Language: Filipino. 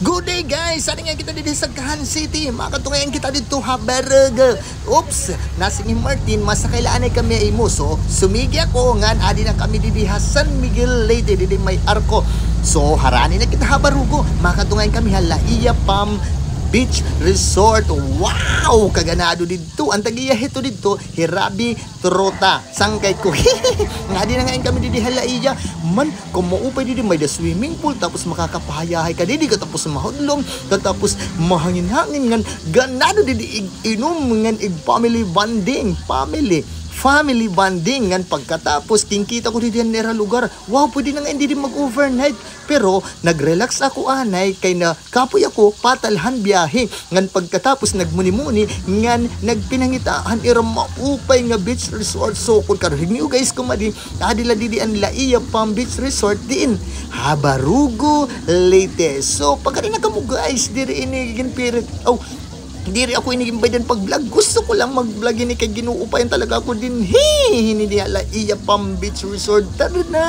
Good day guys! Saan nga kita dito sa Gahan City? Makatungayan kita dito Habarag. Oops! Nasing Martin, masakailaan ay kami ay muso. Sumigi ako nga adi na kami didi San Miguel Leyte didi may arko. So harani na kita Habarugo. Makatungayan kami Halaiya Palm Beach Resort. Wow! Kaganado dito. Ang tagiyaheto dito, Hirabi Trota. Sangkay ko. Nga di na ngayon kami didi Halaiya. Man, kung maupay didi may da swimming pool, tapos makakapahayahay ka didi, katapos mahudlom, katapos mahangin-hangin ngan, ganado didi inom ngan family bonding. Family bonding ngan pagkatapos kingkita ko didi nera lugar. Wow, pwede na nga hindi mag-overnight. Pero nag-relax ako anay kay na kapoy ako patalhan biyahe. Ngan pagkatapos nagmuni-muni ngan nagpinangitaan ira maupay nga beach resort. So kung karohin niyo guys kumadi adila didi ang Halaiya Palm Beach Resort din Habarugo Leyte. So pagka na kamo guys diri ini ginpirit. Diri ako inigimbaydan pag-vlog. Gusto ko lang mag-vlog ini kay ginuupayan talaga ako din. Hindi Halaiya Palm Beach Resort. Tara na!